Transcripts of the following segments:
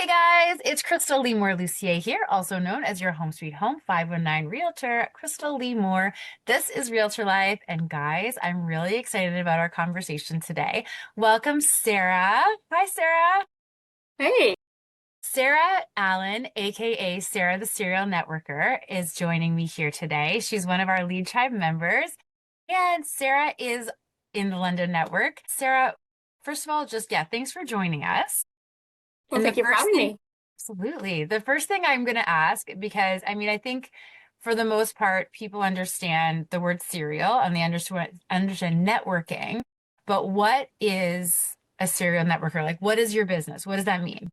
Guys, it's Krystal Lucier here, also known as your Home Sweet Home 519 Realtor, Krystal Lee Moore. This is Realtor Life, and guys, I'm really excited about our conversation today. Welcome, Sarah. Hi, Sarah. Hey, Sarah Allen, aka Sarah the Serial Networker, is joining me here today. She's one of our Lead Tribe members, and Sarah is in the London network. Sarah, first of all, thanks for joining us. well, And the thank you for first having thing, me. absolutely, the first thing I'm going to ask, because I think for the most part, people understand the word serial and they understand networking. But what is a serial networker? Like, what is your business? What does that mean?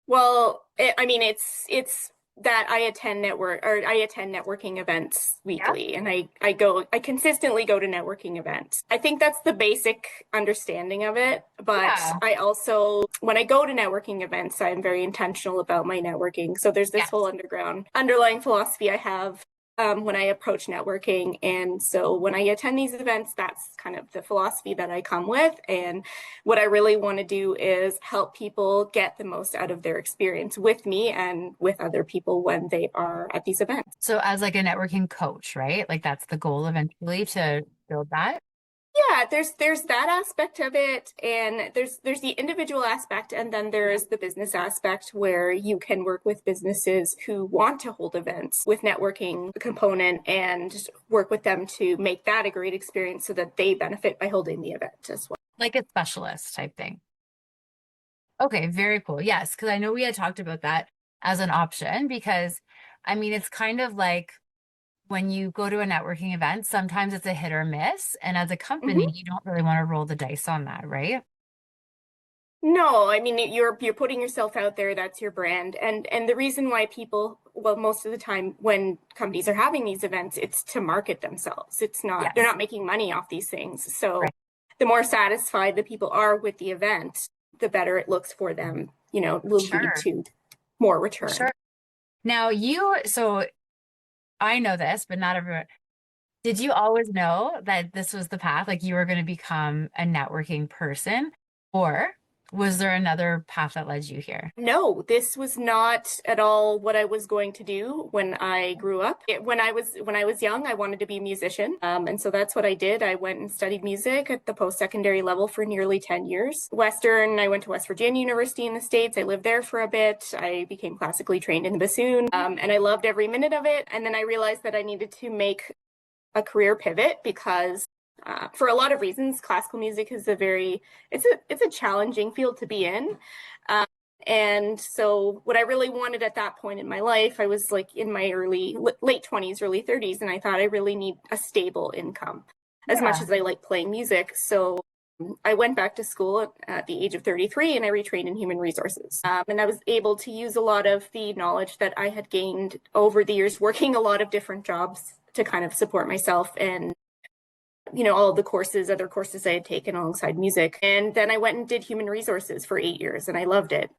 Well, it's that I attend networking events Yeah. weekly, and I consistently go to networking events. I think that's the basic understanding of it, but Yeah. I also when I go to networking events, I'm very intentional about my networking. So there's this whole Yes. underlying philosophy I have when I approach networking. And so when I attend these events, that's kind of the philosophy that I come with. And what I really want to do is help people get the most out of their experience with me and with other people when they are at these events. So as like a networking coach, right? Like that's the goal eventually to build that. Yeah, there's that aspect of it, and there's the individual aspect, and then there's the business aspect where you can work with businesses who want to hold events with networking component and work with them to make that a great experience so that they benefit by holding the event as well. Like a specialist type thing. Okay, very cool. Yes, because I know we had talked about that as an option because it's kind of like when you go to a networking event, sometimes it's a hit or miss. And as a company, Mhm. you don't really want to roll the dice on that, right? No, I mean you're putting yourself out there, that's your brand. And the reason why people, well, most of the time when companies are having these events, it's to market themselves. It's not they're Yes. not making money off these things. So Right. the more satisfied the people are with the event, the better it looks for them, will lead Sure. to more For return. sure. Now so I know this, but not everyone. Did you always know that this was the path? Like you were going to become a networking person? Or was there another path that led you here? No, this was not at all what I was going to do when I grew up. When I was young, I wanted to be a musician, and so that's what I did. I went and studied music at the post-secondary level for nearly 10 years. I went to West Virginia University in the States. I lived there for a bit. I became classically trained in the bassoon, and I loved every minute of it. And then I realized that I needed to make a career pivot because for a lot of reasons, classical music is a challenging field to be in. Um, and so what I really wanted at that point in my life, I was like in my late 20s, early 30s, and I thought I really need a stable income as much Yeah. as I like playing music. So I went back to school at the age of 33 and I retrained in human resources. And I was able to use a lot of the knowledge that I had gained over the years working a lot of different jobs to kind of support myself and all the other courses I had taken alongside music. And then I went and did human resources for 8 years and I loved it.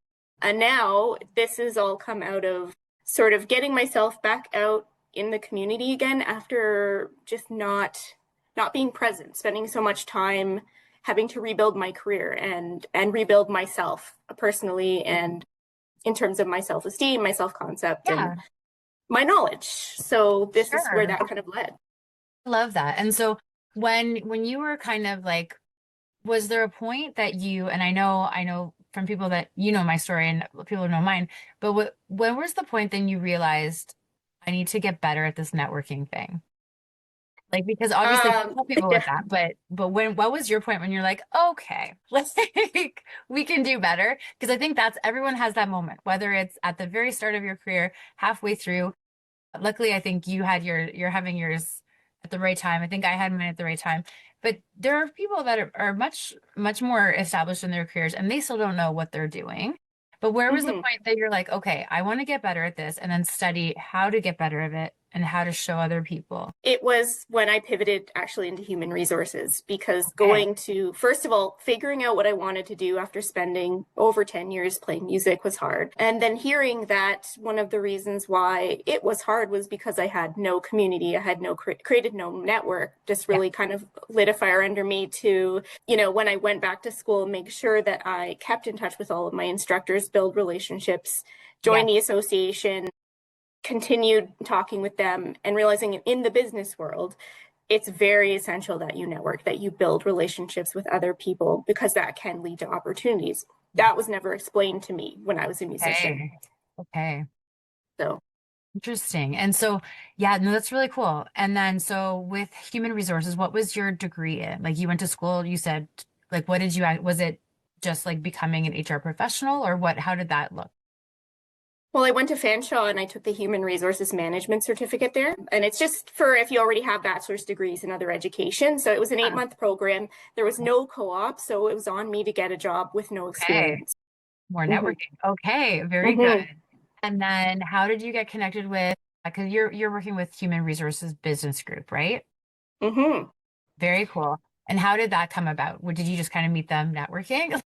And now this has all come out of sort of getting myself back out in the community again after just not being present, spending so much time having to rebuild my career and rebuild myself personally and in terms of my self-esteem, my self-concept and Yeah, my knowledge. So this is where sure. that kind of led. I love that. And so when you were kind of like, was there a point that and I know from people that my story and people know mine, but when was the point then you realized I need to get better at this networking thing? Like because obviously you help people with Yeah. that, but what was your point when you're like, okay, let's we can do better? Because I think that's everyone has that moment, whether it's at the very start of your career, halfway through. Luckily, I think you're having yours at the right time. I think I had mine at the right time. But there are people that are much more established in their careers and they still don't know what they're doing. But where was the Mhm. point that you're like, okay, I want to get better at this and then study how to get better at it and how to show other people? It was when I pivoted actually into human resources because Okay. going to, first of all, figuring out what I wanted to do after spending over 10 years playing music was hard. And then hearing that one of the reasons why it was hard was because I had no community, I had no created no network, just Yeah. really kind of lit a fire under me to, you know, when I went back to school, make sure that I kept in touch with all of my instructors, build relationships, Yeah. join the association, continued talking with them and realizing in the business world, it's very essential that you network, that you build relationships with other people because that can lead to opportunities. Yeah. That was never explained to me when I was a musician. Okay. Okay. So, Interesting. And so, yeah, no, that's really cool. And then, so with human resources, what was your degree in? Like, you went to school, you said, like, what did you, was it just like becoming an HR professional or what, how did that look? well, I went to Fanshawe and I took the Human Resources Management certificate there. And it's just for if you already have bachelor's degrees in other education. So it was an 8 month program. There was no co op. So it was on me to get a job with no Okay. experience. More Mm-hmm. networking. Okay. Very good. Mm-hmm. And then how did you get connected with, because you're working with Human Resources Business Group, right? Mm-hmm. Very cool. And how did that come about? Did you just kind of meet them networking?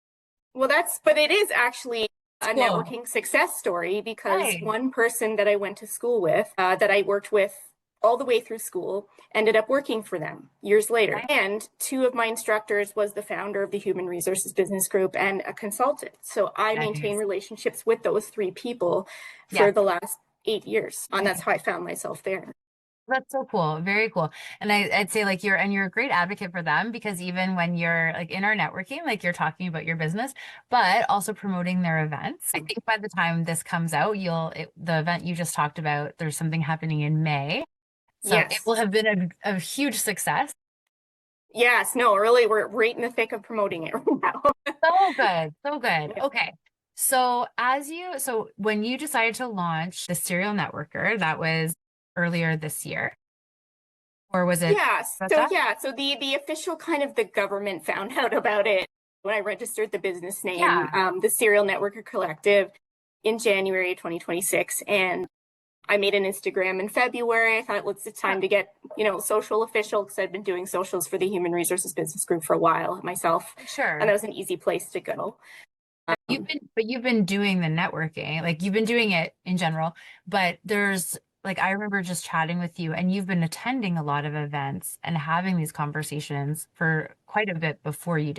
Well, but it is actually a Cool. networking success story because Right. one person that I went to school with, that I worked with all the way through school, ended up working for them years later. Right. And two of my instructors was the founder of the Human Resources Business Group and a consultant. So I maintain Nice. relationships with those three people Yeah. for the last 8 years. And that's how I found myself there. That's so cool. Very cool. And I'd say like you're a great advocate for them because even when you're like in our networking, like you're talking about your business, but also promoting their events. I think by the time this comes out, the event you just talked about, there's something happening in May. So it Yes. will have been a huge success. Yes. No, really, we're right in the thick of promoting it right now. So good. So good. Yeah. Okay. So when you decided to launch the Serial Networker, that was earlier this year, or was it Yeah, about so that? yeah, so the official kind of the government found out about it when I registered the business name, Yeah. the Serial Networker Collective in January 2026, and I made an Instagram in February. I thought, well, it's time to get, social official because I'd been doing socials for the Human Resources Business Group for a while myself, and that Sure. was an easy place to go. Um, You've been doing the networking, like you've been doing it in general, but there's like I remember just chatting with you and you've been attending a lot of events and having these conversations for quite a bit before you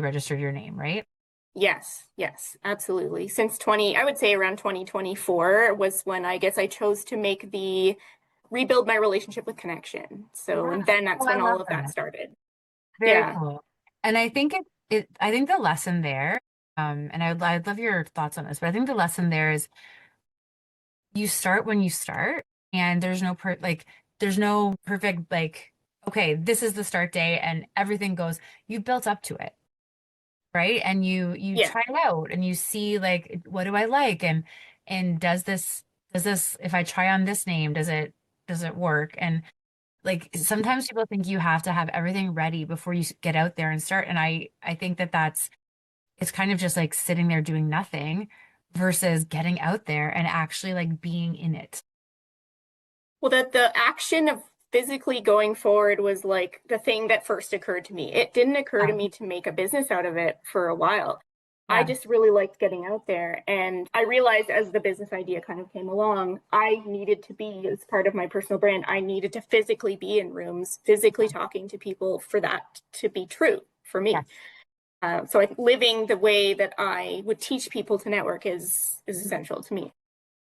registered your name, right? yes, yes, absolutely. Since I would say around 2024 was when I guess I chose to make the rebuild my relationship with connection. So, Yeah. and then Oh, that's I when all love of that that. started. Very Yeah. cool. And I think I think the lesson there, and I'd love your thoughts on this, but I think the lesson there is you start when you start and there's no perfect like okay, this is the start day and everything goes you built up to it, right? And you Yeah. try it out and you see like what do I like and does this if I try on this name does it work? And like sometimes people think you have to have everything ready before you get out there and start and I think that's it's kind of just like sitting there doing nothing versus getting out there and actually like being in it. Well, the action of physically going forward was like the thing that first occurred to me. It didn't occur to Yeah. me to make a business out of it for a while. I Yeah. just really liked getting out there. And I realized as the business idea kind of came along, I needed to be, as part of my personal brand, I needed to physically be in rooms, physically talking to people for that to be true for Yeah. me. So living the way that I would teach people to network is essential to me.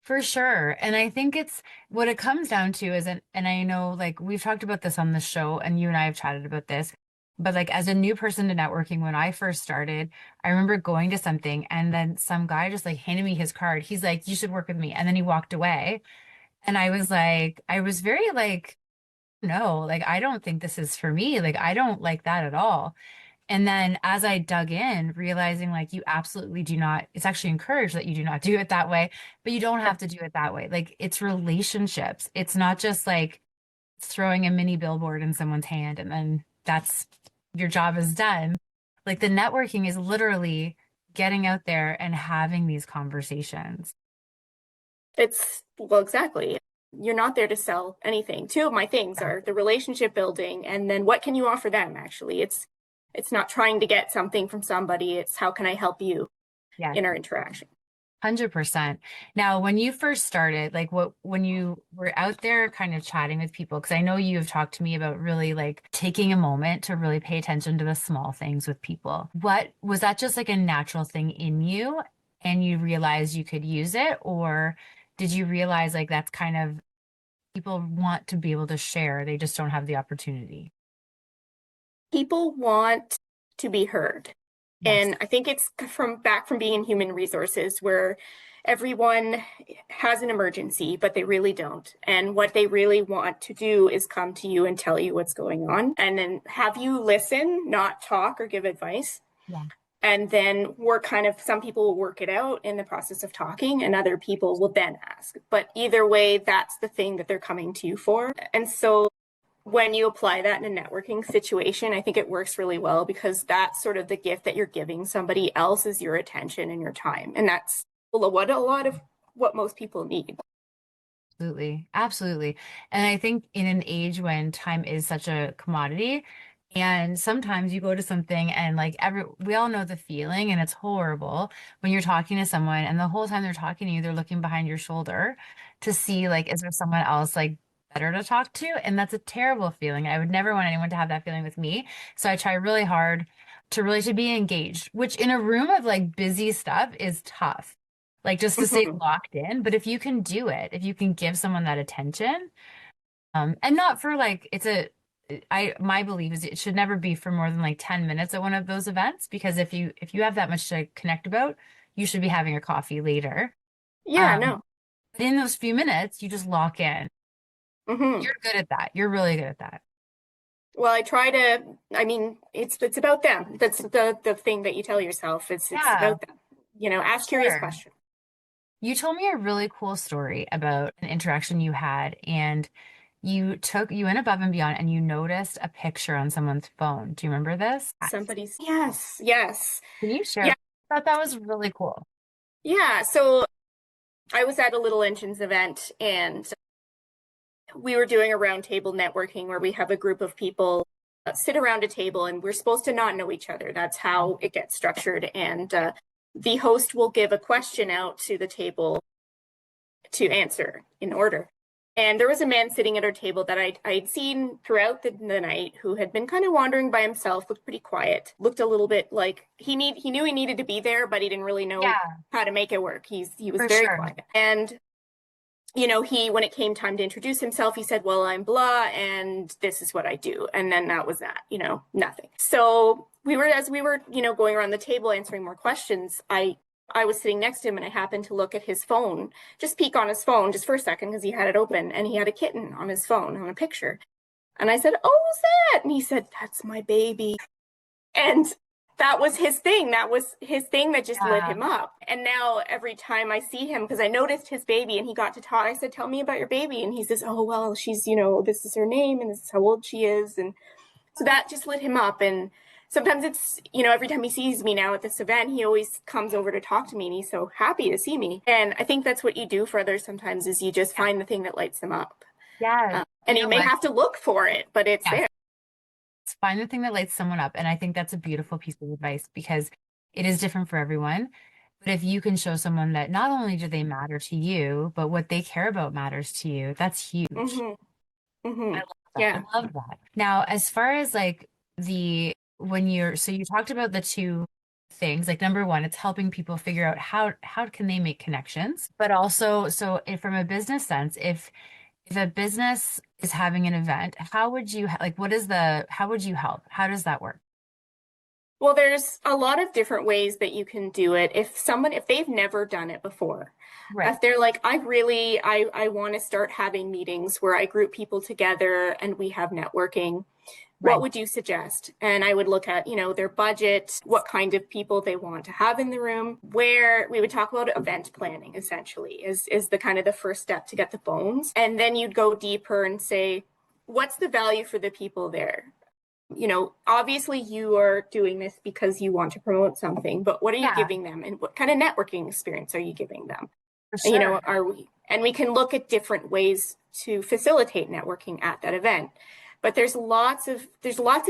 For sure. And I think it's what it comes down to is, and I know like we've talked about this on the show and you and I have chatted about this, but like as a new person to networking, when I first started, I remember going to something and then some guy just like handed me his card. He's like, you should work with me. And then he walked away. And I was like, I was very like, no, like I don't think this is for me. Like I don't like that at all. And then as I dug in, realizing like you absolutely do not, it's actually encouraged that you do not do it that way, but you don't have to do it that way. Like it's relationships. It's not just like throwing a mini billboard in someone's hand and then that's your job is done. Like the networking is literally getting out there and having these conversations. Well, exactly. you're not there to sell anything. Two of my things are the relationship building, and then what can you offer them? Actually, it's not trying to get something from somebody. It's how can I help you Yeah. in our interaction. 100%. Now, when you first started, like when you were out there kind of chatting with people, because I know you have talked to me about really like taking a moment to really pay attention to the small things with people. What was that just like a natural thing in you and you realized you could use it? Or did you realize like that's kind of people want to be able to share, they just don't have the opportunity? People want to be heard. Yes. And I think it's from being in human resources where everyone has an emergency, but they really don't. And what they really want to do is come to you and tell you what's going on and then have you listen, not talk or give advice. Yeah. And then some people will work it out in the process of talking, and other people will then ask. But either way, that's the thing that they're coming to you for. And so when you apply that in a networking situation, I think it works really well because that's sort of the gift that you're giving somebody else is your attention and your time. And that's what a lot of what most people need. Absolutely. Absolutely. And I think in an age when time is such a commodity, and sometimes you go to something and like we all know the feeling and it's horrible when you're talking to someone and the whole time they're talking to you, they're looking behind your shoulder to see like, is there someone else like better to talk to? And that's a terrible feeling. I would never want anyone to have that feeling with me. So I try really hard to be engaged, which in a room of like busy stuff is tough like just to stay Mm-hmm. locked in. But if you can do it, if you can give someone that attention, and not for like my belief is it should never be for more than like 10 minutes at one of those events because if you have that much to connect about, you should be having a coffee later. Yeah, Um, no. but in those few minutes, you just lock in. Mm-hmm. You're good at that. You're really good at that. Well, I mean, it's about them. That's the thing that you tell yourself. It's Yeah, about them. Ask curious sure. questions. You told me a really cool story about an interaction you had, and you went above and beyond and you noticed a picture on someone's phone. Do you remember this? Somebody's, yes, yes. Can you share? Yeah, I thought that was really cool. yeah. So I was at a Little Engines event and we were doing a roundtable networking where we have a group of people sit around a table and we're supposed to not know each other. That's how it gets structured. And the host will give a question out to the table to answer in order. And there was a man sitting at our table that I'd seen throughout the night who had been kind of wandering by himself, looked pretty quiet, looked a little bit like he knew he needed to be there, but he didn't really know Yeah, how to make it work. He was for very sure. quiet. And when it came time to introduce himself, he said, well, I'm blah, and this is what I do. And then that was that, nothing. So as we were, going around the table answering more questions, I was sitting next to him and I happened to look at his phone, just peek on his phone just for a second because he had it open and he had a kitten on his phone on a picture. And I said, oh, who's that? And he said, that's my baby. And that was his thing. That was his thing that just lit Yeah. him up. And now every time I see him, because I noticed his baby and he got to talk, I said, tell me about your baby. And he says, oh, well, she's, this is her name and this is how old she is. And so that just lit him up. And sometimes it's, every time he sees me now at this event, he always comes over to talk to me and he's so happy to see me. And I think that's what you do for others sometimes is you just find the thing that lights them up. Yeah. And You you know may what? have to look for it, but it's Yes. there. Find the thing that lights someone up. And I think that's a beautiful piece of advice because it is different for everyone. But if you can show someone that not only do they matter to you, but what they care about matters to you, that's huge. Mm-hmm. Mm-hmm. I love that. Yeah. I love that. Now, as far as like so you talked about the two things, like number one, it's helping people figure out how can they make connections, but also, so if, from a business sense, if a business is having an event, how would you like, how would you help? How does that work? Well, there's a lot of different ways that you can do it. If they've never done it before, Right, if they're like, I want to start having meetings where I group people together and we have networking, what right, would you suggest? And I would look at, their budget, what kind of people they want to have in the room, where we would talk about event planning essentially is the kind of the first step to get the bones. And then you'd go deeper and say, what's the value for the people there? Obviously you are doing this because you want to promote something, but what are you yeah, giving them and what kind of networking experience are you giving them? for sure. And we can look at different ways to facilitate networking at that event. But there's lots of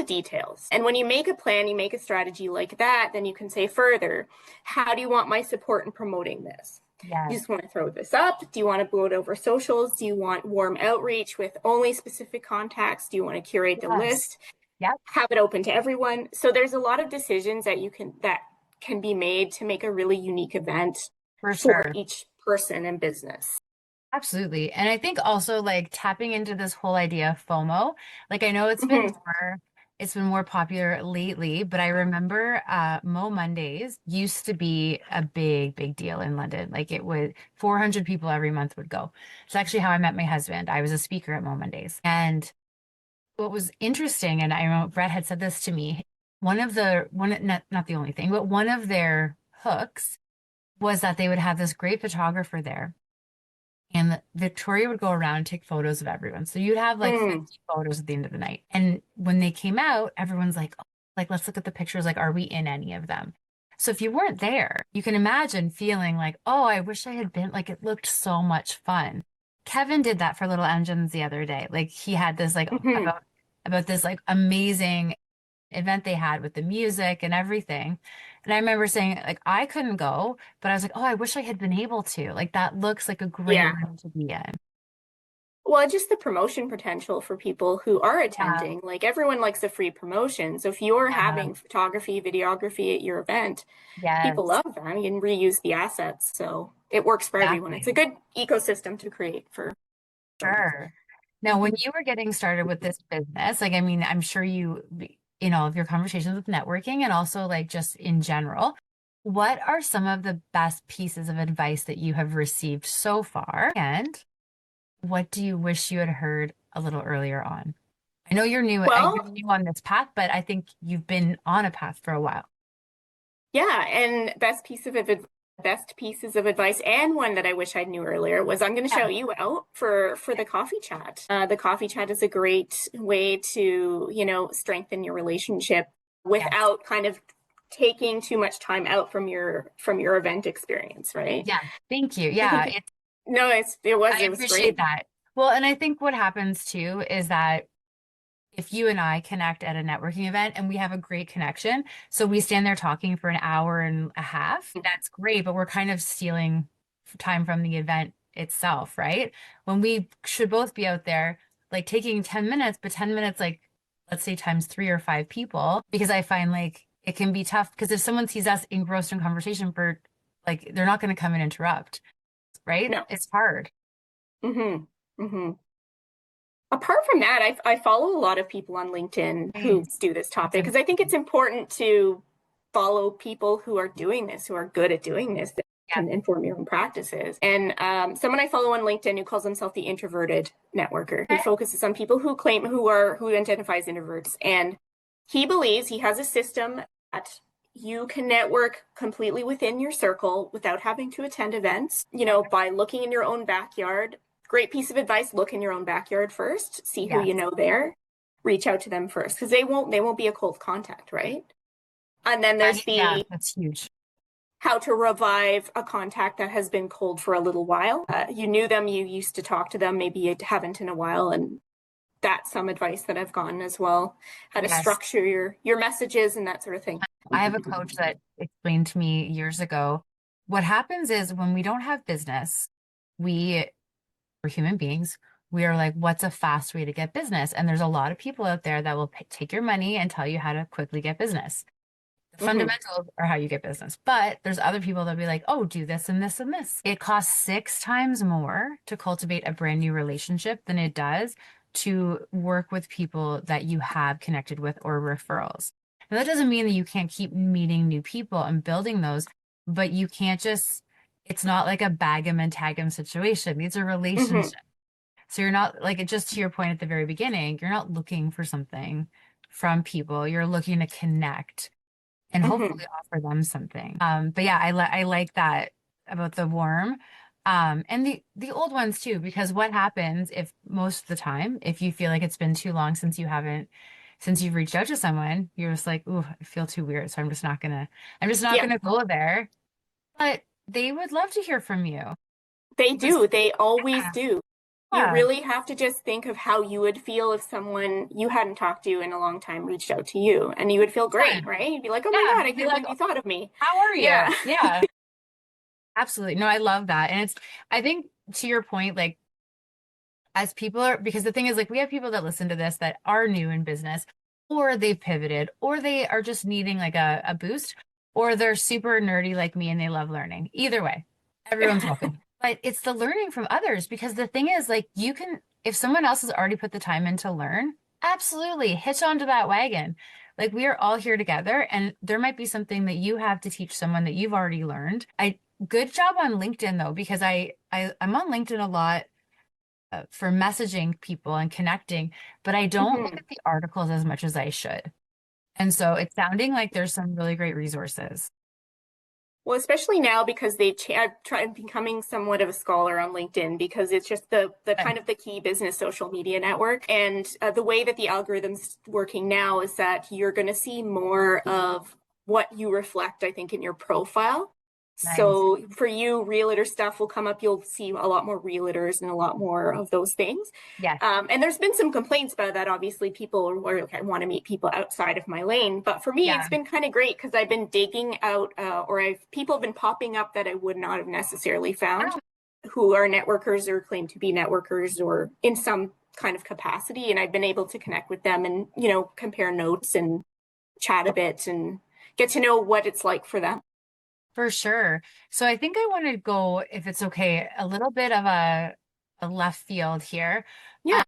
details. And when you make a plan, you make a strategy like that, then you can say further, how do you want my support in promoting this? You Yes. just want to throw this up? Do you want to blow it over socials? Do you want warm outreach with only specific contacts? Do you want to curate the Yes. list? Yep. Have it open to everyone? So there's a lot of decisions that can be made to make a really unique event For for sure. each person and business. Absolutely. And I think also like tapping into this whole idea of FOMO, like I know Mm-hmm. it's been more popular lately, but I remember Mo Mondays used to be a big, big deal in London. Like it would 400 people every month would go. It's actually how I met my husband. I was a speaker at Mo Mondays. And what was interesting, and I know Brett had said this to me, not the only thing, but one of their hooks was that they would have this great photographer there and Victoria would go around and take photos of everyone. So you'd have like Mm, 50 photos at the end of the night. And when they came out, everyone's like, oh, like, let's look at the pictures. Like, are we in any of them? So if you weren't there, you can imagine feeling like, oh, I wish I had been, like, it looked so much fun. Kevin did that for Little Engines the other day. Like he had this like hmm. about this like amazing event they had with the music and everything. And I remember saying, like, I couldn't go, but I was like, oh, I wish I had been able to. Like, that looks like a great Yeah. room to be in. Well, just the promotion potential for people who are Yeah. attending. Like everyone likes a free promotion. So if you're Yeah. having photography, videography at your event, people Yes, love that. You can reuse the assets. So it works for everyone. It's a exactly. good ecosystem to create for sure. Sure. Now, when you were getting started with this business, like, I mean, I'm sure in all of your conversations with networking and also like just in general, what are some of the best pieces of advice that you have received so far? And what do you wish you had heard a little earlier on? I know you're Well, new on this path, but I think you've been on a path for a while. yeah, and best pieces of advice, and one that I wish I knew earlier was I'm going to Yeah. shout you out for the coffee chat. The coffee chat is a great way to, strengthen your relationship Yes. without kind of taking too much time out from your event experience, right? Yeah. Thank you. I Yeah. think no, it was I it was appreciate great. that. Well, and I think what happens too is that if you and I connect at a networking event and we have a great connection, so we stand there talking for an hour and a half, that's great, but we're kind of stealing time from the event itself, right? When we should both be out there, like taking 10 minutes, but 10 minutes, like let's say times 3 or 5 people, because I find like it can be tough because if someone sees us engrossed in conversation for like, they're not going to come and interrupt, right? No. It's hard. Mm-hmm. Mm-hmm. Apart from that, I follow a lot of people on LinkedIn who Nice. do this That's topic because I think it's important. important to follow people who are doing this, who are good at doing this, that Yeah. can inform your own practices. And someone I follow on LinkedIn who calls himself the introverted networker. He Okay. focuses on people who identify as introverts, and he believes he has a system that you can network completely within your circle without having to attend events, by looking in your own backyard. Great piece of advice: look in your own backyard first, see who you Yes. know there, reach out to them first because they won't be a cold contact, right? And then there's Yeah, the that's huge. how to revive a contact that has been cold for a little while. You knew them, you used to talk to them, maybe you haven't in a while, and that's some advice that I've gotten as well. How to Yes. structure your messages and that sort of thing. I have a coach that explained to me years ago, what happens is when we don't have business, we are human beings. We are like, what's a fast way to get business? And there's a lot of people out there that will take your money and tell you how to quickly get business. The Mm-hmm. fundamentals are how you get business. But there's other people that'll be like, oh, do this and this and this. It costs 6 times more to cultivate a brand new relationship than it does to work with people that you have connected with or referrals. Now, that doesn't mean that you can't keep meeting new people and building those, but you can't just, it's not like a bag 'em and tag 'em situation. These are Mm-hmm. relationships. So you're not like, just to your point at the very beginning, you're not looking for something from people. You're looking to connect and Mm-hmm. hopefully offer them something. But yeah, I like that about the worm. And the old ones too, because what happens if most of the time, if you feel like it's been too long since you've reached out to someone, you're just like, ooh, I feel too weird. So I'm just not Yeah, gonna go there. But they would love to hear from you. they Just do. They always yeah, do. You Yeah. really have to just think of how you would feel if someone you hadn't talked to in a long time reached out to you, and you would feel great, 100%. right? You'd be like, oh my Yeah. God, I You'd be can't like, believe you thought of me. how are you? Yeah. Yeah, absolutely. No, I love that. And I think to your point, like, as people are, because the thing is, like, we have people that listen to this that are new in business, or they've pivoted, or they are just needing like a boost, or they're super nerdy like me and they love learning. Either way, everyone's welcome. But it's the learning from others, because the thing is, like, you can, if someone else has already put the time in to learn, absolutely hitch onto that wagon. Like, we are all here together, and there might be something that you have to teach someone that you've already learned. Good job on LinkedIn though, because I'm on LinkedIn a lot for messaging people and connecting, but I don't look Mhm. at the articles as much as I should. And so it's sounding like there's some really great resources. Well, especially now because I've tried becoming somewhat of a scholar on LinkedIn because it's just the Good. kind of the key business social media network. And the way that the algorithm's working now is that you're going to see more of what you reflect, I think, in your profile. Nice. So for you, realtor stuff will come up. You'll see a lot more realtors and a lot more of those things. Yes. And there's been some complaints about that. Obviously, people are like, I want to meet people outside of my lane. But for me, it's Yeah. been kind of great because I've been digging out, or people have been popping up that I would not have necessarily found, Yeah, who are networkers or claim to be networkers or in some kind of capacity. And I've been able to connect with them and, compare notes and chat a bit and get to know what it's like for them. for sure. So I think I want to go, if it's okay, a little bit of a left field here. Yeah.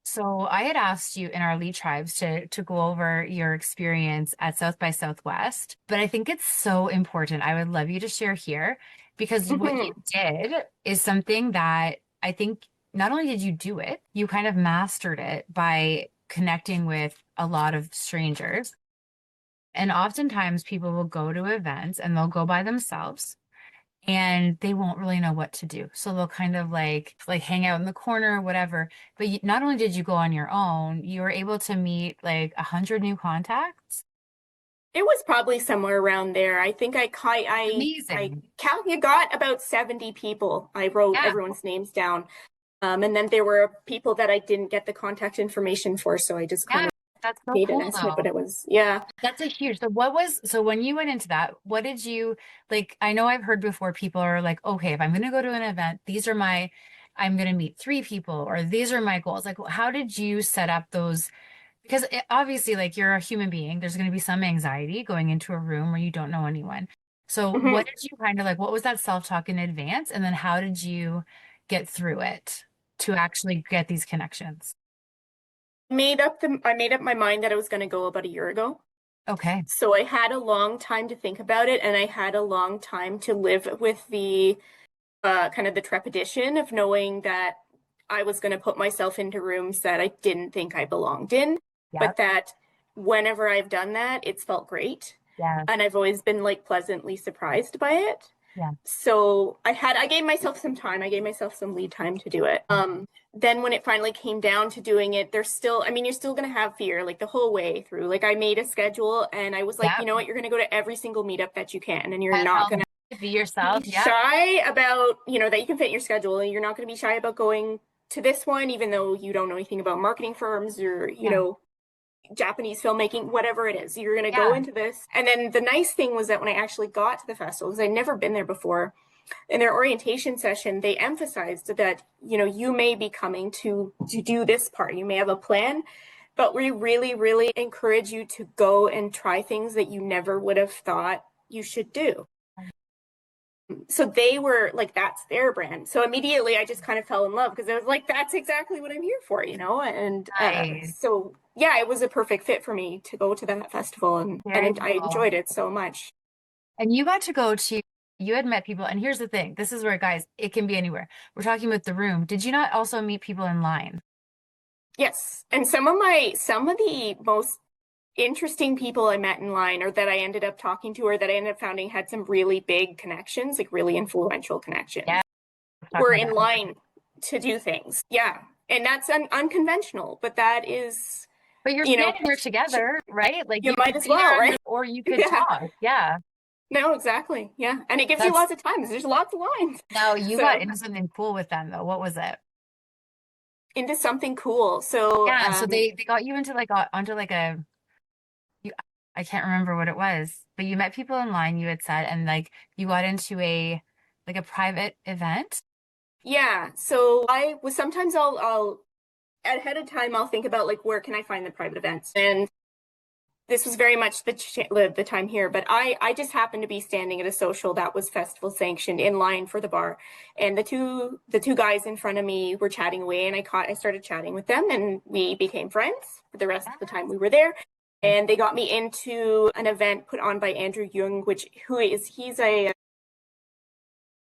So I had asked you in our lead tribes to go over your experience at South by Southwest, but I think it's so important. I would love you to share here, because what you Mm-hmm. did is something that I think not only did you do it, you kind of mastered it by connecting with a lot of strangers. And oftentimes people will go to events and they'll go by themselves and they won't really know what to do. So they'll kind of like hang out in the corner or whatever. But not only did you go on your own, you were able to meet like 100 new contacts. It was probably somewhere around there. I think I Amazing. you got about 70 people. I wrote Yeah, everyone's names down. And then there were people that I didn't get the contact information for, so I just kind yeah, of that's so made an cool estimate, but though. it was, yeah. That's a huge. So when you went into that, what did you like? I know I've heard before people are like, okay, if I'm going to go to an event, I'm going to meet three people or these are my goals. Like, how did you set up those? Because obviously, like, you're a human being, there's going to be some anxiety going into a room where you don't know anyone. So, what Mhm. did you kind of like? What was that self-talk in advance? And then how did you get through it to actually get these connections? I made up my mind that I was going to go about a year ago. Okay. So I had a long time to think about it, and I had a long time to live with the kind of the trepidation of knowing that I was going to put myself into rooms that I didn't think I belonged in, but Yep. that whenever I've done that, it's felt great. Yeah. And I've always been like pleasantly surprised by it. Yeah. So I gave myself some time. I gave myself some lead time to do it. Then when it finally came down to doing it, there's still, I mean, you're still going to have fear like the whole way through. Like I made a schedule and I was like, you Yep. know what, you're going to go to every single meetup that you can, and you're That not going helps. to Be be yourself. Yep. shy about, that you can fit your schedule, and you're not going to be shy about going to this one, even though you don't know anything about marketing firms or, Yeah. Japanese filmmaking, whatever it is. You're going to go Yeah. into this. And then the nice thing was that when I actually got to the festival, because I'd never been there before, in their orientation session, they emphasized that, you may be coming to do this part. You may have a plan, but we really, really encourage you to go and try things that you never would have thought you should do. So they were like, that's their brand. So immediately I just kind of fell in love because I was like, that's exactly what I'm here for, And Nice. so, yeah, it was a perfect fit for me to go to that festival, Very I cool. enjoyed it so much. And you got to go to, you had met people. And here's the thing, this is where, guys, it can be anywhere. We're talking about the room. Did you not also meet people in line? Yes. And some of the most interesting people I met in line, or that I ended up talking to, or that I ended up finding had some really big connections, like really influential Yeah, connections, we're were talking in about. line to do things. Yeah. And that's unconventional, but that is, But you're you know, standing there together, right? Like you you might could as be there well, right? or you could Yeah. talk. Yeah. No, exactly. Yeah. And it gives you That's lots of times. There's lots of lines. now you got So into something cool with them though. What was it? into something cool. So Yeah, so they got you into like onto like a you I can't remember what it was, but you met people online, you had said, and like you got into a like a private event. yeah, so I was sometimes I'll ahead of time I'll think about like where can I find the private events, and this was very much the time here, but I just happened to be standing at a social that was festival sanctioned in line for the bar, and the two guys in front of me were chatting away, and I started chatting with them, and we became friends for the rest of the time we were there. And they got me into an event put on by Andrew Jung, which who is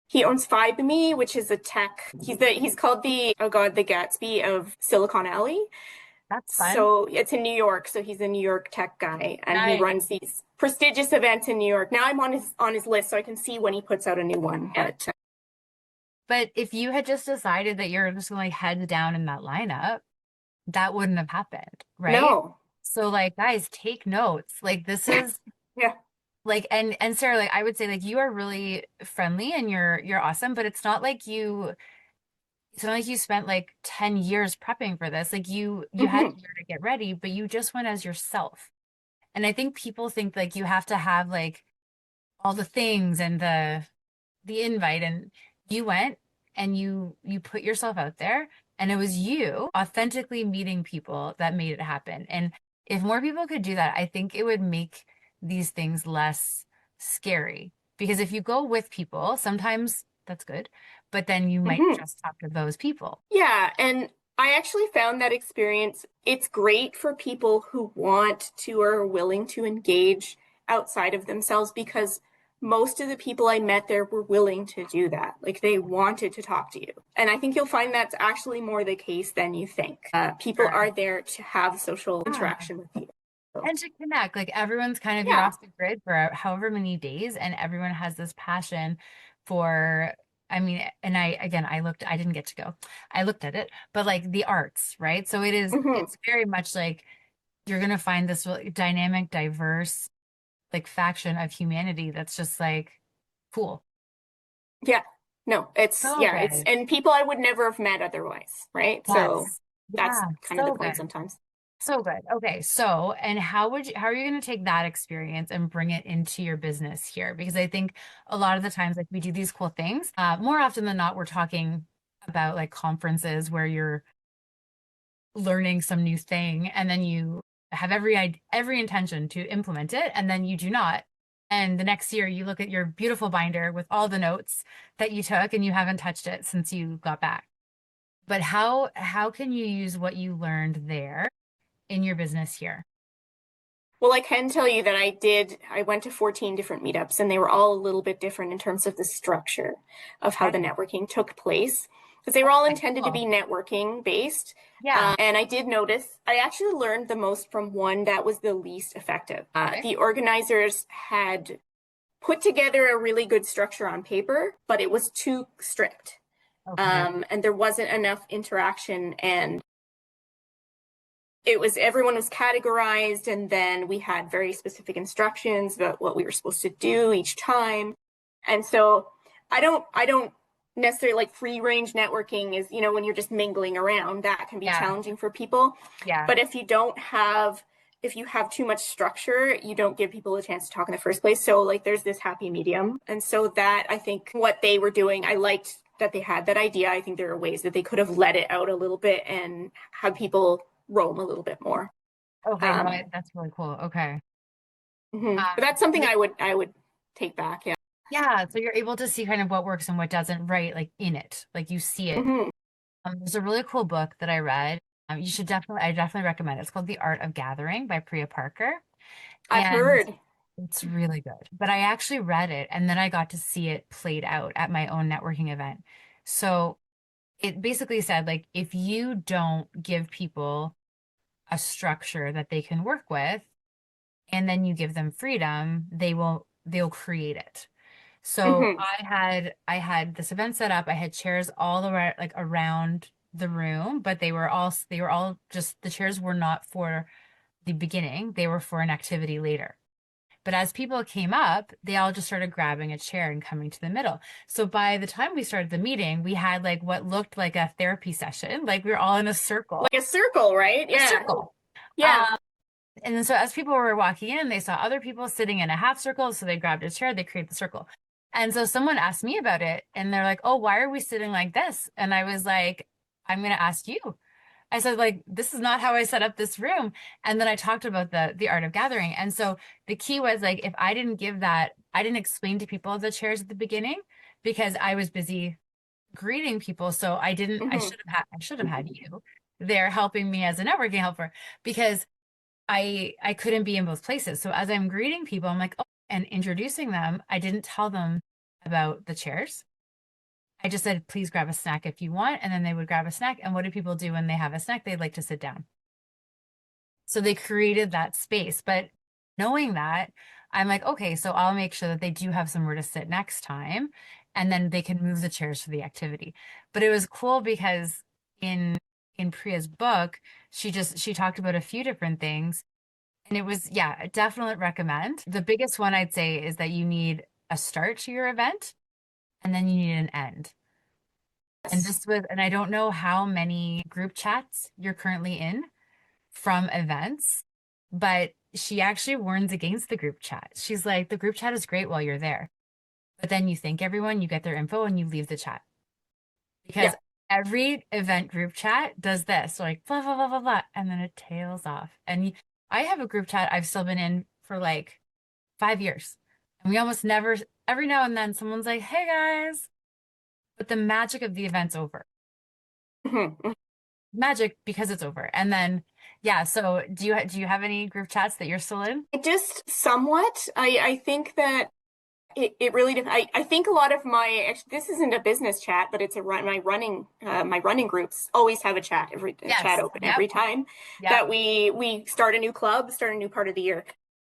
he owns FibeMe, which is a tech. He's called the oh god the Gatsby of Silicon Alley. That's fun. So it's in New York. So he's a New York tech guy, and he Nice. runs these prestigious events in New York. Now I'm on his list, so I can see when he puts out a new one. Yeah. But But if you had just decided that you're just gonna like head down in that lineup, that wouldn't have happened, right? no, So like guys, take notes. Like this is yeah, like and Sarah, like I would say like you are really friendly and you're awesome, but it's not like you spent like 10 years prepping for this. Like you had a hmm year to get ready, but you just went as yourself. And I think people think like you have to have like all the things and the invite, and you went and you put yourself out there, and it was you authentically meeting people that made it happen. And if more people could do that, I think it would make these things less scary, because if you go with people sometimes that's good, but then you might hmm just talk to those people. yeah, and I actually found that experience. It's great for people who want to or are willing to engage outside of themselves because most of the people I met there were willing to do that. Like they wanted to talk to you. And I think you'll find that's actually more the case than you think. People Sure. are there to have social Yeah. interaction with you. So, And to connect, like everyone's kind of you're yeah. off the grid for however many days, and everyone has this passion for, I mean, and I didn't get to go. I looked at it, but like the arts, right? So hmm it's very much like you're gonna find this really dynamic, diverse, like faction of humanity that's just like cool. Yeah. No, So good. and people I would never have met otherwise, right? So Yes. that's Yeah, kind of the so point good. sometimes. So good. Okay. So, and how are you going to take that experience and bring it into your business here? Because I think a lot of the times, like we do these cool things, more often than not, we're talking about like conferences where you're learning some new thing and then you have every intention to implement it and then you do not. And the next year you look at your beautiful binder with all the notes that you took and you haven't touched it since you got back. But how can you use what you learned there in your business here? Well, I can tell you that I went to 14 different meetups and they were all a little bit different in terms of the structure of how Okay. the networking took place because they were all Okay, intended to cool. be networking based. Yeah. And I did notice, I actually learned the most from one that was the least effective. Okay. The organizers had put together a really good structure on paper, but it was too strict. Okay. And there wasn't enough interaction, and it was everyone was categorized, and then we had very specific instructions about what we were supposed to do each time. And so I don't necessarily like free range networking is, when you're just mingling around, that can be Yeah. challenging for people. Yeah. But if you have too much structure, you don't give people a chance to talk in the first place. So like there's this happy medium. And so that I think what they were doing, I liked that they had that idea. I think there are ways that they could have let it out a little bit and have people roam a little bit more. Okay. No, Um, that's really cool. Okay. but that's something But I would take back. Yeah. yeah, so you're able to see kind of what works and what doesn't, right? Like in it, like you see it. hmm There's a really cool book that I read. I definitely recommend it. It's called The Art of Gathering by Priya Parker. I've And heard. it's really good. But I actually read it and then I got to see it played out at my own networking event. So it basically said, like, if you don't give people a structure that they can work with, and then you give them freedom, they'll create it. So hmm I had this event set up. I had chairs all around like around the room, but they were all just the chairs were not for the beginning. They were for an activity later. But as people came up, they all just started grabbing a chair and coming to the middle. So by the time we started the meeting, we had like what looked like a therapy session. Like we were all in a circle. Like a circle, right? A Yeah. circle. Yeah. Um, and then so as people were walking in, they saw other people sitting in a half circle. So they grabbed a chair, they created the circle. And so someone asked me about it and they're like, oh, why are we sitting like this? And I was like, I'm going to ask you. I said, like, this is not how I set up this room. And then I talked about the art of gathering. And so the key was like, if I didn't give that, I didn't explain to people the chairs at the beginning because I was busy greeting people. So I didn't, Hmm. I should have had you there helping me as a networking helper because I couldn't be in both places. So as I'm greeting people, I'm like, oh, and introducing them, I didn't tell them about the chairs. I just said, please grab a snack if you want. And then they would grab a snack. And what do people do when they have a snack? They'd like to sit down. So they created that space. But knowing that, I'm like, okay, so I'll make sure that they do have somewhere to sit next time. And then they can move the chairs for the activity. But it was cool because in Priya's book, she talked about a few different things. And it was, yeah, a definite recommend. The biggest one I'd say is that you need a start to your event and then you need an end. And Yes. this was, and I don't know how many group chats you're currently in from events, but she actually warns against the group chat. She's like, the group chat is great while you're there, but then you thank everyone, you get their info, and you leave the chat. Because Yeah. every event group chat does this, like blah, blah, blah, blah, blah, and then it tails off. And I have a group chat I've still been in for like 5 years. And we almost never, every now and then, someone's like, hey guys, but the magic of the event's over. Hmm. Magic because it's over. And then, yeah, so do you have any group chats that you're still in? Just somewhat. I think that it really I think a lot of my this isn't a business chat, but it's a run my running groups always have a chat Yes. open Yep. every time Yep. that we start a new club, start a new part of the year.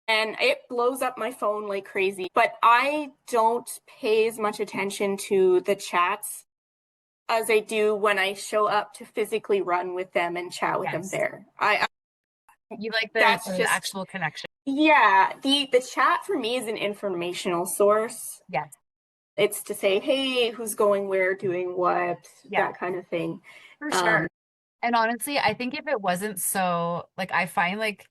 And it blows up my phone like crazy. But I don't pay as much attention to the chats as I do when I show up to physically run with them and chat with them Yes. there. You like That's the just actual connection. yeah, the chat for me is an informational source. Yes. It's to say, hey, who's going where, doing what, Yeah, that kind of thing. for Um, sure. And honestly, I think if it wasn't so, like, I find like,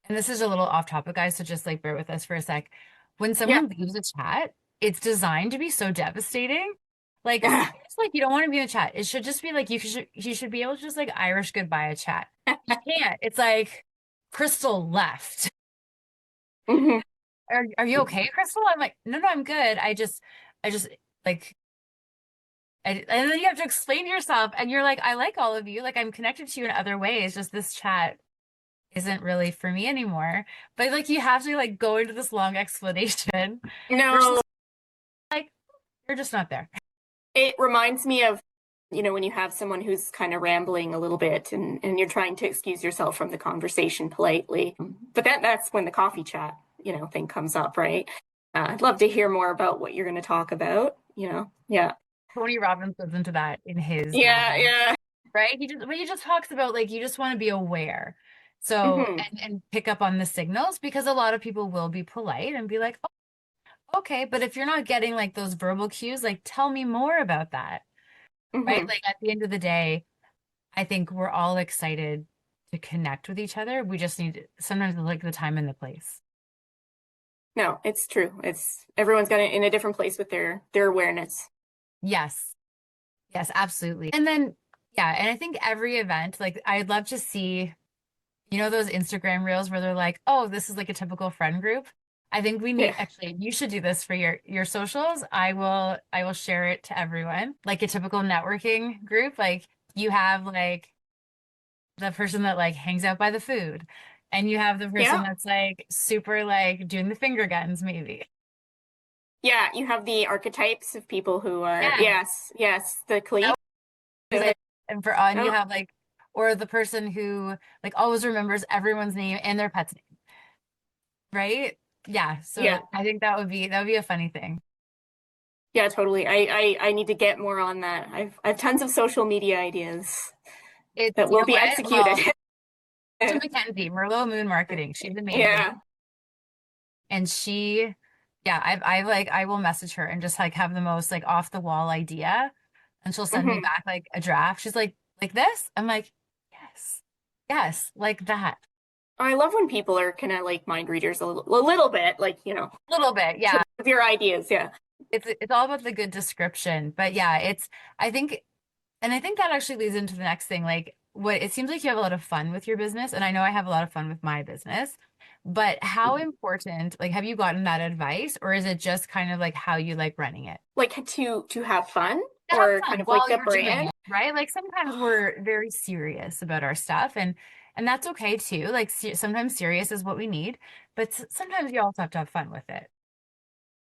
and this is a little off topic, guys, so just like bear with us for a sec. When yeah. someone leaves a chat, it's designed to be so devastating. Like, it's like you don't want to be in a chat. It should just be like you should be able to just like Irish goodbye a chat. You can't. It's like Krystal left. Mhm. Are you okay, Krystal? I'm like, no, no, I'm good. I just like and then you have to explain yourself and you're like, I like all of you. Like I'm connected to you in other ways. Just this chat isn't really for me anymore. But like you have to like go into this long explanation No, versus like you're just not there. it reminds me of, when you have someone who's kind of rambling a little bit and you're trying to excuse yourself from the conversation politely. But that's when the coffee chat, thing comes up, right? I'd love to hear more about what you're going to talk about. Yeah. Tony Robbins goes into that in his Yeah, yeah. right? He just talks about like you just want to be aware. So Hmm. and pick up on the signals because a lot of people will be polite and be like, oh, okay, but if you're not getting like those verbal cues, like tell me more about that, right? Hmm. Like at the end of the day, I think we're all excited to connect with each other. We just need sometimes like the time and the place. No, it's true. It's everyone's got it in a different place with their awareness. Yes. Yes, absolutely. And then yeah, and I think every event, like I'd love to see, those Instagram reels where they're like, "Oh, this is like a typical friend group." I think we need Yeah. actually you should do this for your socials. I will share it to everyone. Like a typical networking group, like you have like the person that like hangs out by the food and you have the person Yeah. that's like super like doing the finger guns maybe. Yeah, you have the archetypes of people who are, Yeah. yes, yes, the Nope. clique. And and you Oh, have like or the person who like always remembers everyone's name and their pet's name, right? Yeah. yeah, So I think that would be a funny thing. yeah, totally. I need to get more on that. I've tons of social media ideas It's, that you will know be what? executed. Well, to Mackenzie, Merlot Moon Marketing. She's amazing. Yeah. And she, yeah, I've like, I will message her and just like have the most like off the wall idea. And she'll send me Hmm. back like a draft. She's like this? I'm like, yes, yes, like that. I love when people are kind of like mind readers a little bit, like, A little bit, yeah. with your ideas. Yeah. It's all about the good description. But yeah, I think and I think that actually leads into the next thing. Like what it seems like you have a lot of fun with your business, and I know I have a lot of fun with my business. But how important, like have you gotten that advice or is it just kind of like how you like running it? Like to have fun To have or kind fun of like while the you're doing brand. it, right? Like sometimes we're very serious about our stuff and that's okay too. Like sometimes serious is what we need, but sometimes you also have to have fun with it.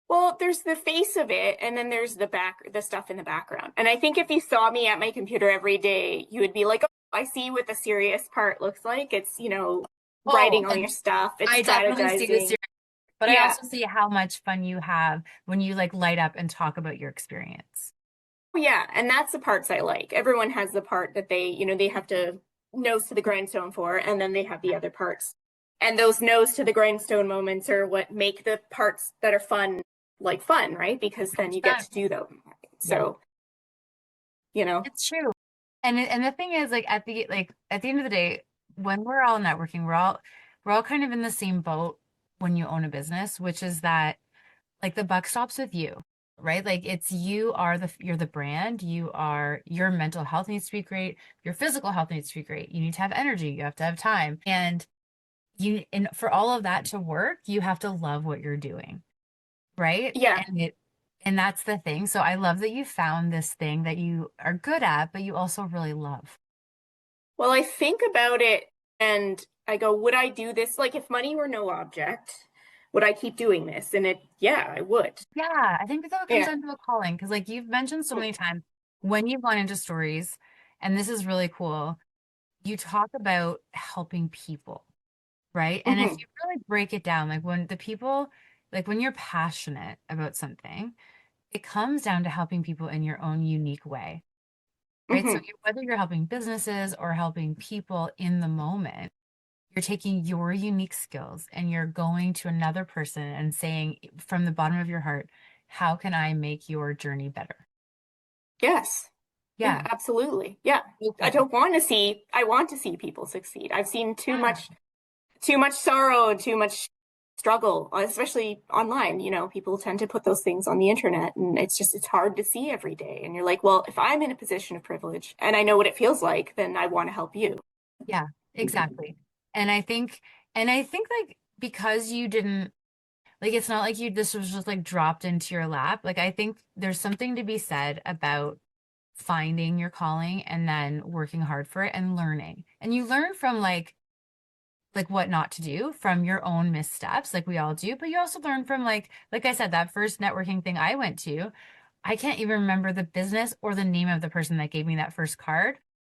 Well, there's the face of it, and then there's the stuff in the background. And I think if you saw me at my computer every day, you would be like, oh, I see what the serious part looks like. It's, Oh, writing all your and stuff, it's I definitely see the strategizing. serious, but I Yeah. also see how much fun you have when you like light up and talk about your experience. Yeah. And that's the parts I like. Everyone has the part that they have to nose to the grindstone for, and then they have the other parts. And those nose to the grindstone moments are what make the parts that are fun, like fun, right? Because then you get 100%. to do them. Yeah, So, you know, it's true. And the thing is, like at the end of the day, when we're all networking, we're all kind of in the same boat when you own a business, which is that like the buck stops with you, right? Like it's you're the brand, your mental health needs to be great, your physical health needs to be great. You need to have energy, you have to have time. And for all of that to work, you have to love what you're doing, right? yeah. And that's the thing. So I love that you found this thing that you are good at, but you also really love. Well, I think about it and I go, would I do this? Like, if money were no object, would I keep doing this? And yeah, I would. Yeah, I think that it comes Yeah. down to a calling because, like, you've mentioned so many times when you've gone into stories, and this is really cool, you talk about helping people, right? And if Hmm. you really break it down, like when you're passionate about something, it comes down to helping people in your own unique way, right? So Hmm. whether you're helping businesses or helping people in the moment, you're taking your unique skills and you're going to another person and saying from the bottom of your heart, how can I make your journey better? Yes. Yeah, Yeah. absolutely. Yeah. Okay. I want to see people succeed. I've seen Yeah. too much sorrow and too much struggle, especially online. People tend to put those things on the internet and it's hard to see every day. And you're like, well, if I'm in a position of privilege and I know what it feels like, then I want to help you. Yeah, exactly. And I think, and I think like because you didn't, like, it's not like this was just like dropped into your lap. Like, I think there's something to be said about finding your calling and then working hard for it and learning. And you learn from like what not to do from your own missteps, like we all do, but you also learn from like I said, that first networking thing I went to, I can't even remember the business or the name of the person that gave me that first card.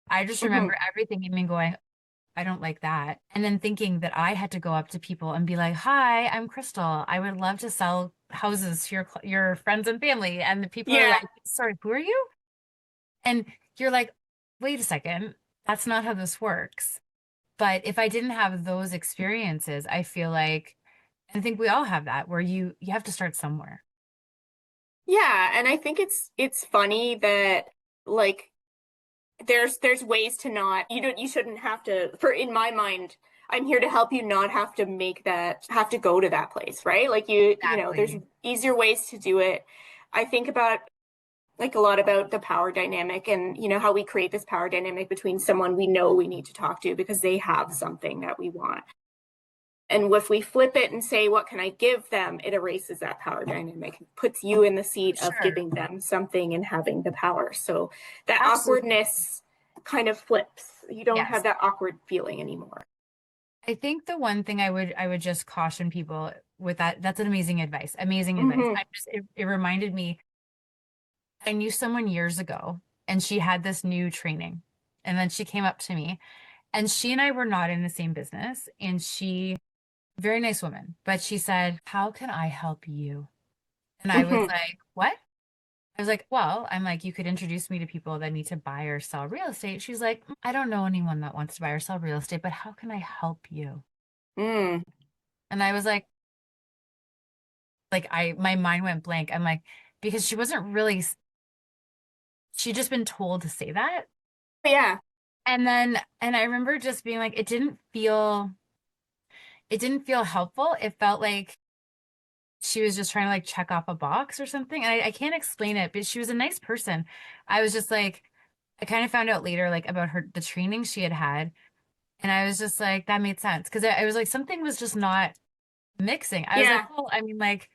I just Hmm. remember everything in me going, I don't like that. And then thinking that I had to go up to people and be like, "Hi, I'm Krystal. I would love to sell houses to your friends and family." And the people are Yeah. like, "Sorry, who are you?" And you're like, "Wait a second. That's not how this works." But if I didn't have those experiences, I feel like I think we all have that where you have to start somewhere. Yeah, and I think it's funny that like there's ways to not you shouldn't have to for in my mind I'm here to help you not have to have to go to that place, right? Like there's Exactly. easier ways to do it. I think about like a lot about the power dynamic and how we create this power dynamic between someone we know we need to talk to because they have something that we want. And if we flip it and say, what can I give them? It erases that power dynamic, puts you in the For seat of sure. giving them something and having the power. So that Absolutely. awkwardness kind of flips. You don't have Yes. that awkward feeling anymore. I think the one thing I would just caution people with that's an amazing advice. Amazing advice. Hmm. It reminded me I knew someone years ago and she had this new training. And then she came up to me and she and I were not in the same business and very nice woman, but she said, "How can I help you?" And I was Hmm. like, "What?" I was like, "Well, I'm like, you could introduce me to people that need to buy or sell real estate." She's like, "I don't know anyone that wants to buy or sell real estate, but how can I help you?" Mm. And I was like, like my mind went blank. I'm like, because she wasn't really, she'd just been told to say that. Yeah. And I remember just being like, it didn't feel helpful. It felt like she was just trying to like check off a box or something. And I can't explain it, but she was a nice person. I was just like, I kind of found out later, like about the training she had had. And I was just like, that made sense. Cause I was like, something was just not mixing. I was like, Yeah. well, I mean, like,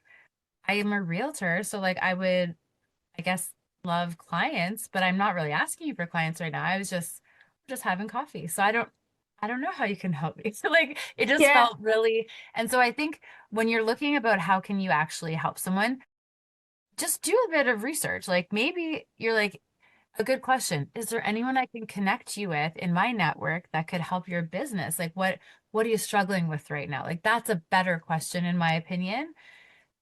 I am a realtor. So like, I would, I guess, love clients, but I'm not really asking you for clients right now. I was just having coffee. So I don't know how you can help me. So like it just Yeah. felt really, and so I think when you're looking about how can you actually help someone, just do a bit of research. Like maybe you're like, a good question. Is there anyone I can connect you with in my network that could help your business? Like what are you struggling with right now? Like that's a better question in my opinion,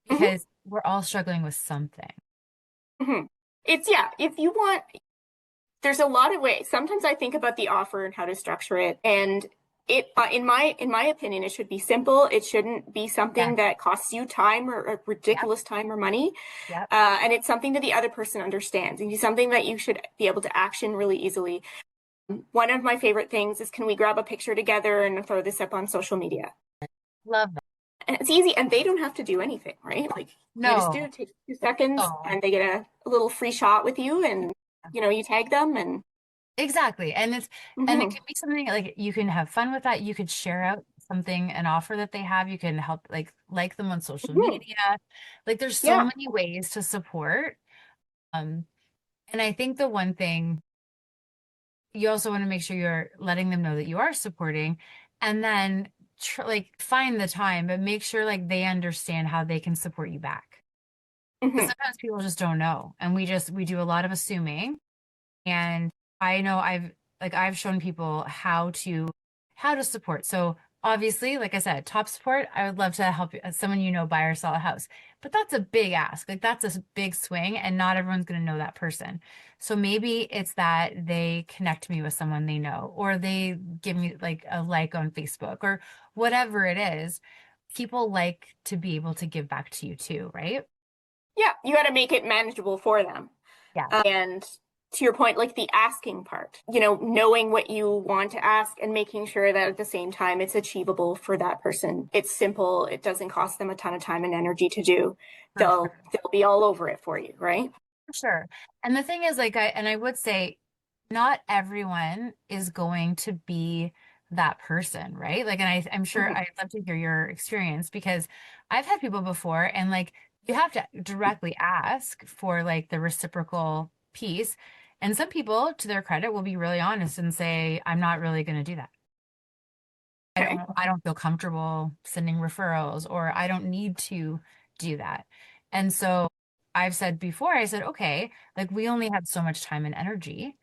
Hmm. because we're all struggling with something. Hmm. It's, yeah, if you want, there's a lot of ways. Sometimes I think about the offer and how to structure it, and it in my opinion, it should be simple. It shouldn't be Yeah. something that costs you time or Yep. ridiculous time or money. Yep. And it's something that the other person understands, and it's something that you should be able to action really easily. One of my favorite things is, can we grab a picture together and throw this up on social media? Love that. And it's easy, and they don't have to do anything, right? Like, you just do No. it, takes 2 seconds, Oh, and they get a little free shot with you, and you tag them, and exactly. And it mhm. could be something like you can have fun with that. You could share out something, an offer that they have. You can help like them on social Mhm. media. Like there's so Yeah. many ways to support. Um, and I think the one thing you also want to make sure you're letting them know that you are supporting, and then like find the time, but make sure like they understand how they can support you back. Because Hmm. sometimes people just don't know, and we do a lot of assuming. And I know I've shown people how to support. So obviously, like I said, top support, I would love to help someone buy or sell a house. But that's a big ask. Like that's a big swing and not everyone's going to know that person. So maybe it's that they connect me with someone they know or they give me like a like on Facebook or whatever it is. People like to be able to give back to you too, right? Yeah, you got to make it manageable for them. Yeah, And to your point, like the asking part, knowing what you want to ask and making sure that at the same time it's achievable for that person. It's simple. It doesn't cost them a ton of time and energy to do. for They'll be all over it for you, right? sure. And the thing is, like, I would say, not everyone is going to be that person, right? Like, and I'm sure Hmm. I'd love to hear your experience because I've had people before, and like, you have to directly ask for like the reciprocal piece. And some people, to their credit, will be really honest and say, I'm not really going to do that. Okay. I don't feel comfortable sending referrals or I don't need to do that. And so I've said before, I said, okay, like we only have so much time and energy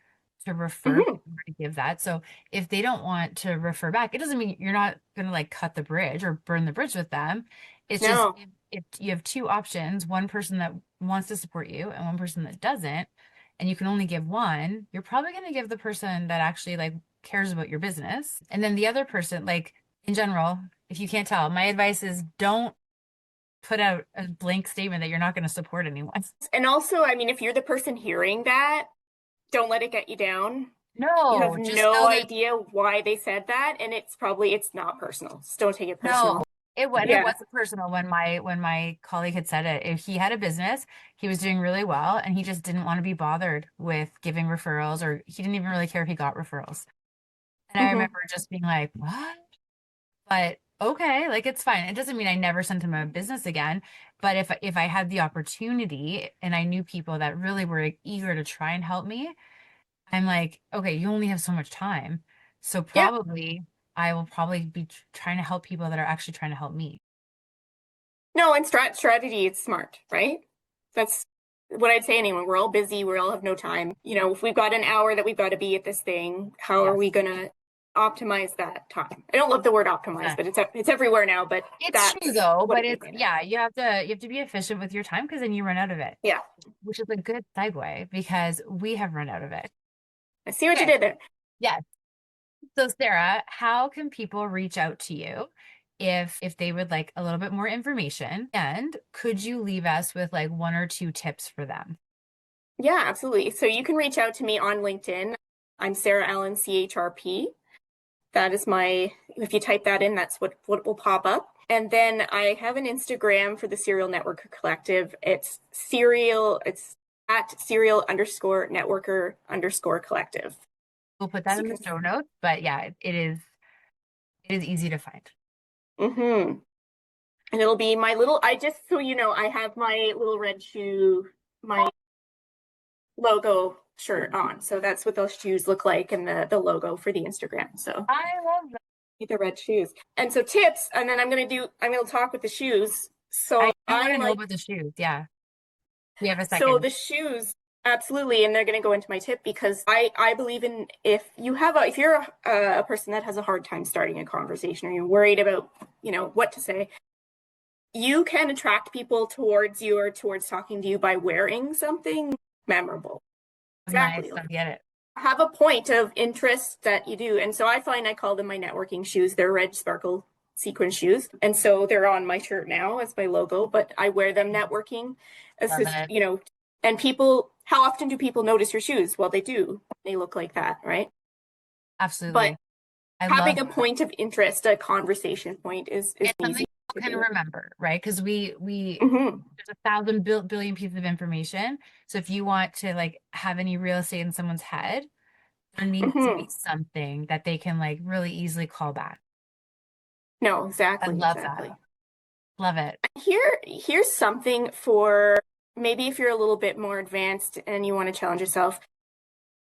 to refer Hmm. people to give that. So if they don't want to refer back, it doesn't mean you're not going to like cut the bridge or burn the bridge with them. It's just No. if you have two options, one person that wants to support you and one person that doesn't, and you can only give one, you're probably going to give the person that actually like cares about your business. And then the other person, like in general, if you can't tell, my advice is don't put out a blank statement that you're not going to support anyone. And also, I mean, if you're the person hearing that, don't let it get you down. You have No, just no know that idea why they said that, and it's not personal. So don't take it no. personal. It Yeah. wasn't personal when my colleague had said it. If he had a business, he was doing really well, and he just didn't want to be bothered with giving referrals, or he didn't even really care if he got referrals. And I Hmm. remember just being like, "What?" But okay, like it's fine. It doesn't mean I never sent him a business again. But if I had the opportunity and I knew people that really were like, eager to try and help me, I'm like, okay, you only have so much time. So Yeah. probably I will probably be trying to help people that are actually trying to help me. No, and strategy, it's smart, right? That's what I'd say anyway. We're all busy. We all have no time. If we've got an hour that we've got to be at this thing, how are we Yes. gonna optimize that time? I don't love the word optimize, but it's everywhere now. But It's true that's though, what but it it's is. yeah, you have to be efficient with your time because then you run out of it, Yeah, which is a good segue because we have run out of it. I see what you Okay. did there. Yes. So Sarah, how can people reach out to you if they would like a little bit more information. And could you leave us with like one or two tips for them? Yeah, absolutely. So you can reach out to me on LinkedIn. I'm Sara Allen, CHRP. That is my, if you type that in, that's what will pop up. And then I have an Instagram for the Serial Networker Collective. It's at serial underscore networker underscore collective. We'll put that So you in the can, show notes, but yeah, it is easy to find. mm-hmm. And it'll be my little, I just, so you know, I have my little red shoe, my logo shirt on. So that's what those shoes look like and the logo for the Instagram. So I love that. the red shoes. And so tips, and then I'm gonna talk with the shoes. I So do want I to know like about the shoes. Yeah. We have a so second. the shoes absolutely, and they're gonna go into my tip because I believe in if you're a person that has a hard time starting a conversation or you're worried about what to say, you can attract people towards you or towards talking to you by wearing something memorable. Nice. Exactly. I Like get it. have a point of interest that you do. And so I find I call them my networking shoes. They're red sparkle sequin shoes. And so they're on my shirt now as my logo, but I wear them networking. It's Love just, it. and people, how often do people notice your shoes? Well, they do. They look like that, right? But Absolutely. I love having a point of interest, a conversation point is it's something easy to people can do. remember, right? Because we Mm-hmm. there's a thousand billion pieces of information. So if you want to like have any real estate in someone's head, there needs to be Mm-hmm. something that they can like really easily call back. No, I exactly, love that. exactly. Love it. Here's something for maybe if you're a little bit more advanced and you want to challenge yourself.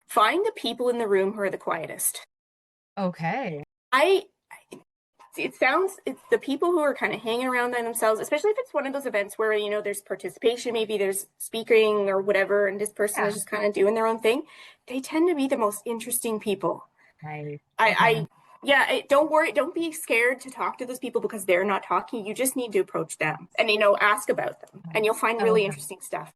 Find the people in the room who are the quietest. Okay. I it's the people who are kind of hanging around by themselves, especially if it's one of those events where there's participation, maybe there's speaking or whatever, and this person is Yeah. just kind of doing their own thing. They tend to be the most interesting people. Nice. Okay. I yeah, don't worry, don't be scared to talk to those people because they're not talking. You just need to approach them and ask about them, and you'll find really Okay. interesting stuff.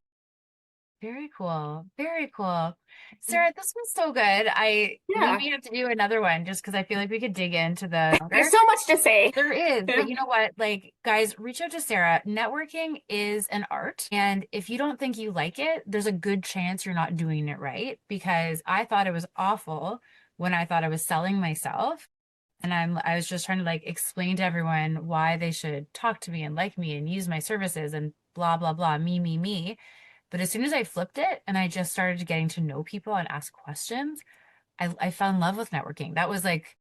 Very cool. Very cool. Sarah, this was so good. We Yeah, may have to do another one just because I feel like we could dig into the there's so much to say. There is, but Yeah. you know what? Like, guys, reach out to Sarah. Networking is an art. And if you don't think you like it, there's a good chance you're not doing it right because I thought it was awful when I thought I was selling myself. And I was just trying to like explain to everyone why they should talk to me and like me and use my services and blah, blah, blah, me. But as soon as I flipped it and I just started getting to know people and ask questions, I fell in love with networking. That was like,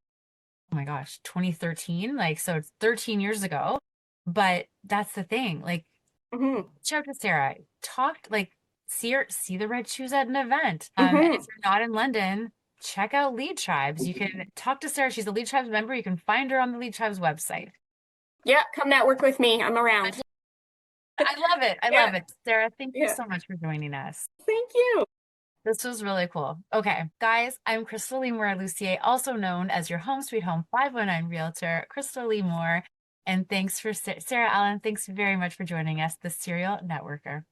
oh my gosh, 2013. Like, so it's 13 years ago. But that's the thing. Like, Hmm. reach out to Sarah, talk, like, see the red shoes at an event. And if Hmm. you're not in London, check out Lead Tribes. You can talk to Sarah. She's a Lead Tribes member. You can find her on the Lead Tribes website. Yeah, come network with me. I'm around. I love it. I Yeah, love it. Sarah, thank you yeah. so much for joining us. Thank you. This was really cool. Okay, guys, I'm Krystal Lee Lucier, also known as your Home Sweet Home 519 Realtor, Krystal Lee Moore. And thanks for Sarah Allen. Thanks very much for joining us, the Serial Networker.